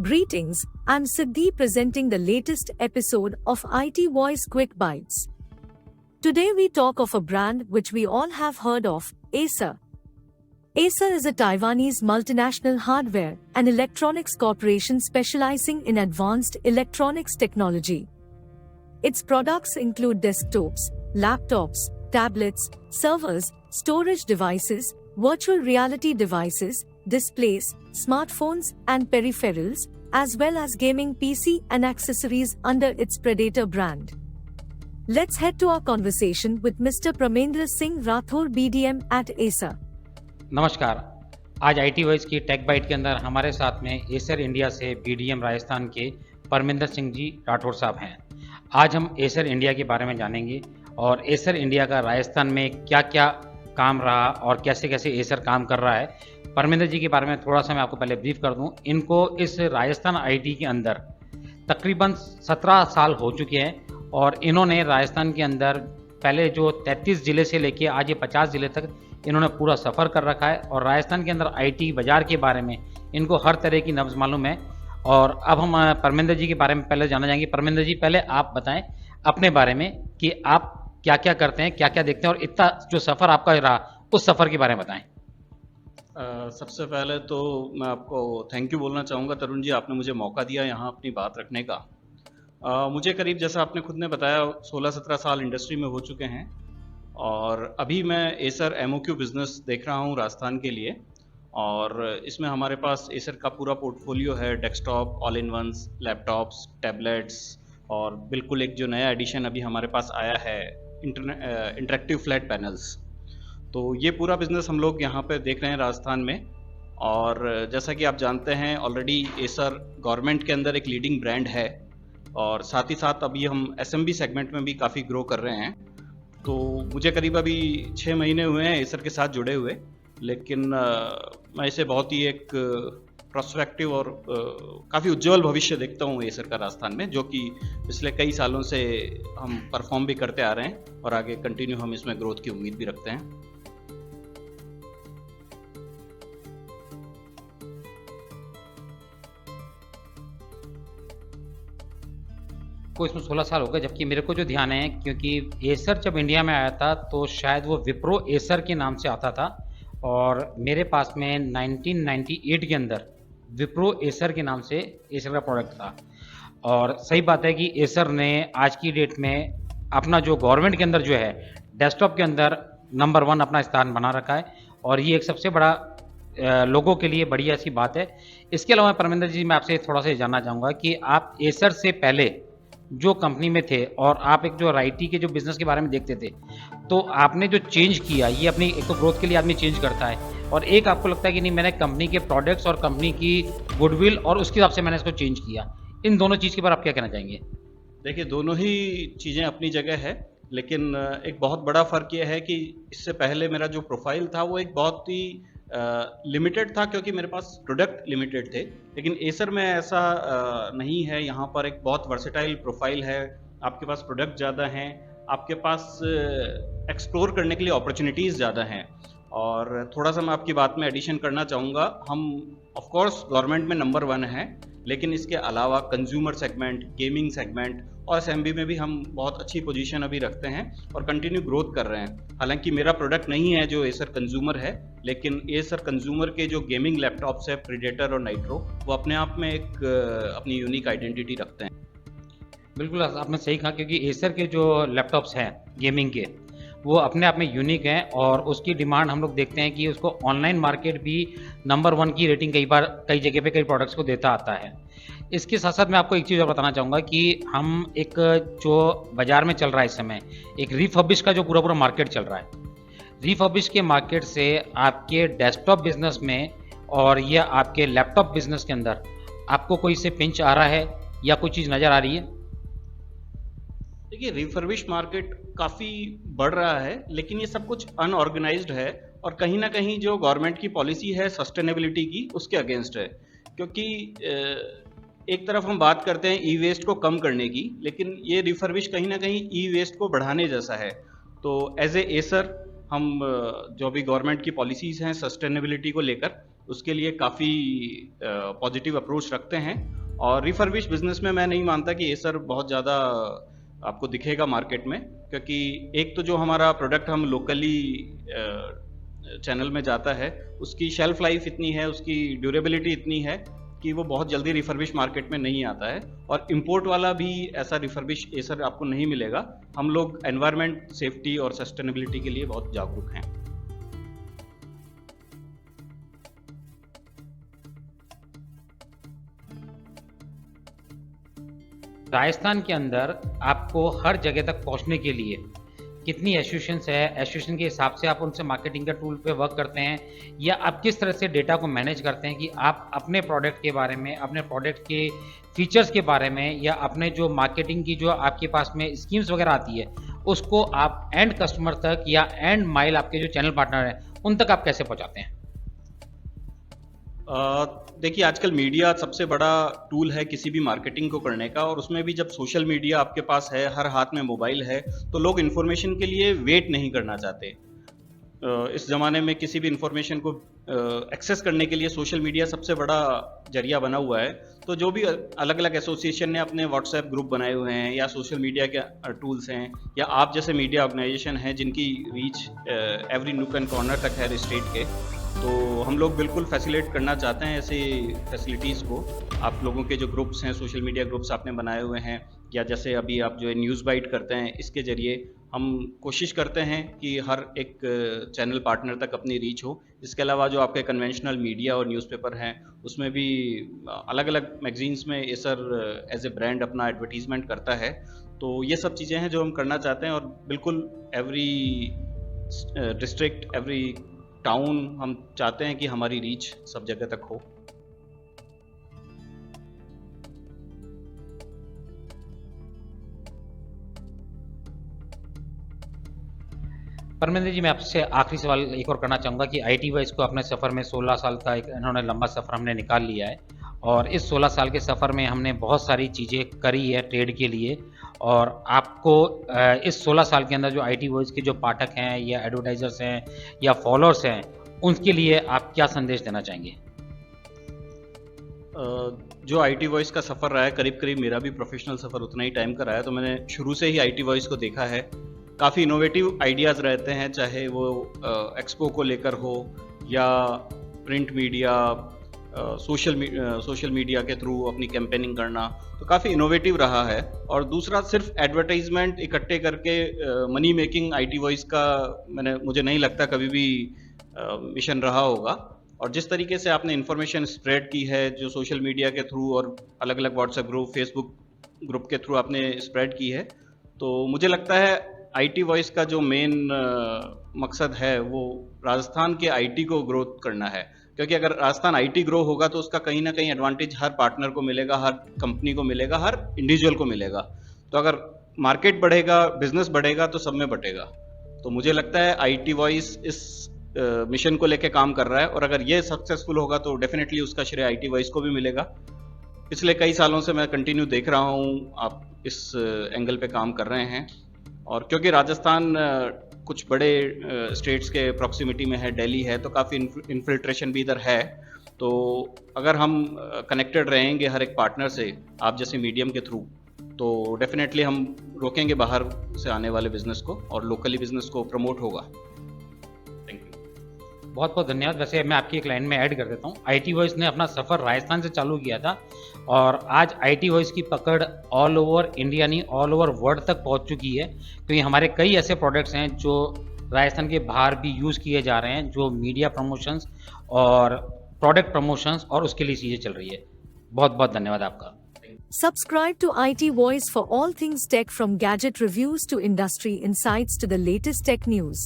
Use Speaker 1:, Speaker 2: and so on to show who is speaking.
Speaker 1: Greetings, I'm Siddhi presenting the latest episode of IT Voice Quick Bites. Today we talk of a brand which we all have heard of, Acer. Acer is a Taiwanese multinational hardware and electronics corporation specializing in advanced electronics technology. Its products include desktops, laptops, tablets, servers, storage devices, virtual reality devices, displays, smartphones and peripherals, as well as gaming PC and accessories under its Predator brand. Let's head to our conversation with Mr. Pramendra Singh Rathore BDM at Acer.
Speaker 2: नमस्कार। आज IT voice की take bite के अंदर हमारे साथ में Acer India से BDM Rajasthan के परमिंदर सिंह जी राठौर साहब हैं। आज हम एसर इंडिया के बारे में जानेंगे और एसर इंडिया का राजस्थान में क्या क्या काम रहा और कैसे कैसे एसर काम कर रहा है। परमिंदर जी के बारे में थोड़ा सा मैं आपको पहले ब्रीफ कर दूं। इनको इस राजस्थान IT के अंदर तकरीबन 17 साल हो चुके हैं और इन्होंने राजस्थान के अंदर पहले जो 33 ज़िले से लेके आज ये 50 ज़िले तक इन्होंने पूरा सफ़र कर रखा है और राजस्थान के अंदर IT बाज़ार के बारे में इनको हर तरह की नब्ज़ मालूम है। और अब हम परमिंदर जी के बारे में पहले जाना जाएंगे। परमिंदर जी, पहले आप बताएं अपने बारे में कि आप क्या क्या करते हैं, क्या क्या देखते हैं और इतना जो सफ़र आपका रहा उस सफ़र के बारे में बताएं।
Speaker 3: सबसे पहले तो मैं आपको थैंक यू बोलना चाहूँगा तरुण जी, आपने मुझे मौका दिया यहाँ अपनी बात रखने का। मुझे करीब, जैसा आपने खुद ने बताया, 16-17 साल इंडस्ट्री में हो चुके हैं और अभी मैं एसर MOQ बिज़नेस देख रहा हूँ राजस्थान के लिए। और इसमें हमारे पास एसर का पूरा पोर्टफोलियो है, desktop, all in ones, laptops, tablets और बिल्कुल एक जो नया एडिशन अभी हमारे पास आया है, इंटरेक्टिव फ्लैट पैनल्स। तो ये पूरा बिज़नेस हम लोग यहाँ पे देख रहे हैं राजस्थान में। और जैसा कि आप जानते हैं, ऑलरेडी एसर गवर्नमेंट के अंदर एक लीडिंग ब्रांड है और साथ ही साथ अभी हम SMB सेगमेंट में भी काफ़ी ग्रो कर रहे हैं। तो मुझे करीब अभी 6 महीने हुए हैं एसर के साथ जुड़े हुए, लेकिन मैं इसे बहुत ही एक प्रोस्पेक्टिव और काफ़ी उज्जवल भविष्य देखता हूँ एसर का राजस्थान में, जो कि पिछले कई सालों से हम परफॉर्म भी करते आ रहे हैं और आगे कंटिन्यू हम इसमें ग्रोथ की उम्मीद भी रखते हैं।
Speaker 2: को इसमें 16 साल हो गए, जबकि मेरे को जो ध्यान है, क्योंकि एसर जब इंडिया में आया था तो शायद वो विप्रो एसर के नाम से आता था और मेरे पास में 1998 के अंदर विप्रो एसर के नाम से एसर का प्रोडक्ट था। और सही बात है कि एसर ने आज की डेट में अपना जो गवर्नमेंट के अंदर जो है डेस्कटॉप के अंदर नंबर 1 अपना स्थान बना रखा है और ये एक सबसे बड़ा लोगों के लिए बढ़िया सी बात है। इसके अलावा परमिंदर जी, मैं आपसे थोड़ा सा जानना चाहूँगा कि आप एसर से पहले जो कंपनी में थे और आप एक जो IT के जो बिज़नेस के बारे में देखते थे, तो आपने जो चेंज किया, ये अपनी एक तो ग्रोथ के लिए आदमी चेंज करता है और एक आपको लगता है कि नहीं, मैंने कंपनी के प्रोडक्ट्स और कंपनी की गुडविल और उसके हिसाब से मैंने इसको चेंज किया। इन दोनों चीज़ के बारे में आप क्या कहना चाहेंगे?
Speaker 3: देखिए, दोनों ही चीज़ें अपनी जगह है, लेकिन एक बहुत बड़ा फ़र्क ये है कि इससे पहले मेरा जो प्रोफाइल था वो एक बहुत ही लिमिटेड था, क्योंकि मेरे पास प्रोडक्ट लिमिटेड थे। लेकिन एसर में ऐसा नहीं है। यहाँ पर एक बहुत वर्सेटाइल प्रोफाइल है, आपके पास प्रोडक्ट ज़्यादा हैं, आपके पास एक्सप्लोर करने के लिए अपॉर्चुनिटीज़ ज़्यादा हैं। और थोड़ा सा मैं आपकी बात में एडिशन करना चाहूँगा। हम ऑफ कोर्स गवर्नमेंट में नंबर 1 हैं, लेकिन इसके अलावा कंज्यूमर सेगमेंट, गेमिंग सेगमेंट और SMB में भी हम बहुत अच्छी पोजीशन अभी रखते हैं और कंटिन्यू ग्रोथ कर रहे हैं। हालांकि मेरा प्रोडक्ट नहीं है जो एसर कंज्यूमर है, लेकिन एसर कंज्यूमर के जो गेमिंग लैपटॉप्स है, प्रीडेटर और नाइट्रो, वो अपने आप में एक अपनी यूनिक आइडेंटिटी रखते हैं।
Speaker 2: बिल्कुल आपने सही कहा, क्योंकि एसर के जो लैपटॉप्स हैं गेमिंग के, वो अपने आप में यूनिक हैं और उसकी डिमांड हम लोग देखते हैं कि उसको ऑनलाइन मार्केट भी नंबर 1 की रेटिंग कई बार कई जगह पे कई प्रोडक्ट्स को देता आता है। इसके साथ साथ मैं आपको एक चीज़ और बताना चाहूँगा कि हम एक जो बाज़ार में चल रहा है इस समय, एक रिफर्बिश का जो पूरा मार्केट चल रहा है, रिफर्बिश के मार्केट से आपके डेस्कटॉप बिजनेस में और या आपके लैपटॉप बिजनेस के अंदर आपको कोई से पिंच आ रहा है या कोई चीज़ नज़र आ रही है?
Speaker 3: देखिए, रिफर्बिश मार्केट काफ़ी बढ़ रहा है, लेकिन ये सब कुछ अनऑर्गेनाइज्ड है और कहीं ना कहीं जो गवर्नमेंट की पॉलिसी है सस्टेनेबिलिटी की, उसके अगेंस्ट है। क्योंकि एक तरफ हम बात करते हैं ई वेस्ट को कम करने की, लेकिन ये रिफर्बिश कहीं ना कहीं ई वेस्ट को बढ़ाने जैसा है। तो एज ए एसर हम जो भी गवर्नमेंट की पॉलिसीज़ हैं सस्टेनेबिलिटी को लेकर, उसके लिए काफ़ी पॉजिटिव अप्रोच रखते हैं। और रिफर्बिश बिजनेस में मैं नहीं मानता कि एसर बहुत ज़्यादा आपको दिखेगा मार्केट में, क्योंकि एक तो जो हमारा प्रोडक्ट हम लोकली चैनल में जाता है उसकी शेल्फ लाइफ इतनी है, उसकी ड्यूरेबिलिटी इतनी है कि वो बहुत जल्दी रिफर्बिश मार्केट में नहीं आता है। और इंपोर्ट वाला भी ऐसा रिफर्बिश एसर आपको नहीं मिलेगा। हम लोग एनवायरनमेंट, सेफ्टी और सस्टेनेबिलिटी के लिए बहुत जागरूक हैं।
Speaker 2: राजस्थान के अंदर आपको हर जगह तक पहुंचने के लिए कितनी एसोसिएशंस है, एसोसिएशन के हिसाब से आप उनसे मार्केटिंग का टूल पे वर्क करते हैं, या आप किस तरह से डेटा को मैनेज करते हैं कि आप अपने प्रोडक्ट के बारे में, अपने प्रोडक्ट के फीचर्स के बारे में, या अपने जो मार्केटिंग की जो आपके पास में स्कीम्स वगैरह आती है उसको आप एंड कस्टमर तक या एंड माइल आपके जो चैनल पार्टनर हैं उन तक आप कैसे पहुंचाते हैं?
Speaker 3: देखिए, आजकल मीडिया सबसे बड़ा टूल है किसी भी मार्केटिंग को करने का, और उसमें भी जब सोशल मीडिया आपके पास है, हर हाथ में मोबाइल है, तो लोग इन्फॉर्मेशन के लिए वेट नहीं करना चाहते। इस ज़माने में किसी भी इन्फॉर्मेशन को एक्सेस करने के लिए सोशल मीडिया सबसे बड़ा जरिया बना हुआ है। तो जो भी अलग अलग एसोसिएशन ने अपने व्हाट्सएप ग्रुप बनाए हुए हैं, या सोशल मीडिया के टूल्स हैं, या आप जैसे मीडिया ऑर्गेनाइजेशन हैं जिनकी रीच एवरी नुक एंड कॉर्नर तक है स्टेट के, तो हम लोग बिल्कुल फैसिलिटेट करना चाहते हैं ऐसे फैसिलिटीज़ को। आप लोगों के जो ग्रुप्स हैं, सोशल मीडिया ग्रुप्स आपने बनाए हुए हैं, या जैसे अभी आप जो है न्यूज़ बाइट करते हैं, इसके ज़रिए हम कोशिश करते हैं कि हर एक चैनल पार्टनर तक अपनी रीच हो। इसके अलावा जो आपके कन्वेंशनल मीडिया और न्यूज़पेपर हैं, उसमें भी अलग अलग मैगजीन्स में एसर एज ए ब्रांड अपना एडवर्टीज़मेंट करता है। तो ये सब चीज़ें हैं जो हम करना चाहते हैं, और बिल्कुल एवरी डिस्ट्रिक्ट, एवरी टाउन हम चाहते हैं कि हमारी रीच सब जगह तक हो।
Speaker 2: परमेंद्र जी, मैं आपसे आखिरी सवाल एक और करना चाहूँगा कि आईटी वाइज को अपने सफ़र में 16 साल का एक इन्होंने लंबा सफ़र हमने निकाल लिया है, और इस 16 साल के सफ़र में हमने बहुत सारी चीज़ें करी है ट्रेड के लिए, और आपको इस 16 साल के अंदर जो आईटी वॉइस के जो पाठक हैं, या एडवर्टाइजर्स हैं, या फॉलोअर्स हैं, उनके लिए आप क्या संदेश देना चाहेंगे?
Speaker 3: जो आईटी वॉइस का सफ़र रहा है, करीब करीब मेरा भी प्रोफेशनल सफ़र उतना ही टाइम का रहा है, तो मैंने शुरू से ही आईटी वॉइस को देखा है। काफ़ी इनोवेटिव आइडियाज़ रहते हैं, चाहे वो एक्सपो को लेकर हो, या प्रिंट मीडिया, सोशल मीडिया के थ्रू अपनी कैंपेनिंग करना, तो काफ़ी इनोवेटिव रहा है। और दूसरा, सिर्फ एडवर्टाइजमेंट इकट्ठे करके मनी मेकिंग आईटी वॉइस का मुझे नहीं लगता कभी भी मिशन रहा होगा। और जिस तरीके से आपने इन्फॉर्मेशन स्प्रेड की है, जो सोशल मीडिया के थ्रू और अलग अलग व्हाट्सएप ग्रुप, फेसबुक ग्रुप के थ्रू आपने स्प्रेड की है, तो मुझे लगता है आईटी वॉइस का जो मेन मकसद है वो राजस्थान के आईटी को ग्रोथ करना है। क्योंकि अगर राजस्थान आईटी ग्रो होगा तो उसका कहीं ना कहीं एडवांटेज हर पार्टनर को मिलेगा, हर कंपनी को मिलेगा, हर इंडिविजुअल को मिलेगा। तो अगर मार्केट बढ़ेगा, बिजनेस बढ़ेगा, तो सब में बटेगा। तो मुझे लगता है आईटी वॉइस इस मिशन को लेके काम कर रहा है, और अगर ये सक्सेसफुल होगा तो डेफिनेटली उसका श्रेय आईटी वॉइस को भी मिलेगा। पिछले कई सालों से मैं कंटिन्यू देख रहा हूँ आप इस एंगल पे काम कर रहे हैं, और क्योंकि राजस्थान कुछ बड़े स्टेट्स के प्रॉक्सिमिटी में है, दिल्ली है, तो काफ़ी इन्फिल्ट्रेशन भी इधर है। तो अगर हम कनेक्टेड रहेंगे हर एक पार्टनर से आप जैसे मीडियम के थ्रू, तो डेफिनेटली हम रोकेंगे बाहर से आने वाले बिजनेस को, और लोकली बिजनेस को प्रमोट होगा। Thank you.
Speaker 2: बहुत बहुत धन्यवाद। वैसे मैं आपकी एक लाइन में ऐड कर देता हूँ, आईटी वॉइस ने अपना सफ़र राजस्थान से चालू किया था, और आज आईटी वॉइस की पकड़ ऑल ओवर इंडिया नहीं, ऑल ओवर वर्ल्ड तक पहुँच चुकी है, क्योंकि हमारे कई ऐसे प्रोडक्ट्स हैं जो राजस्थान के बाहर भी यूज़ किए जा रहे हैं, जो मीडिया प्रमोशंस और प्रोडक्ट प्रमोशंस और उसके लिए चीज़ें चल रही है। बहुत बहुत धन्यवाद आपका।
Speaker 1: Subscribe to IT Voice for all things tech, from gadget reviews to industry insights to the latest tech news.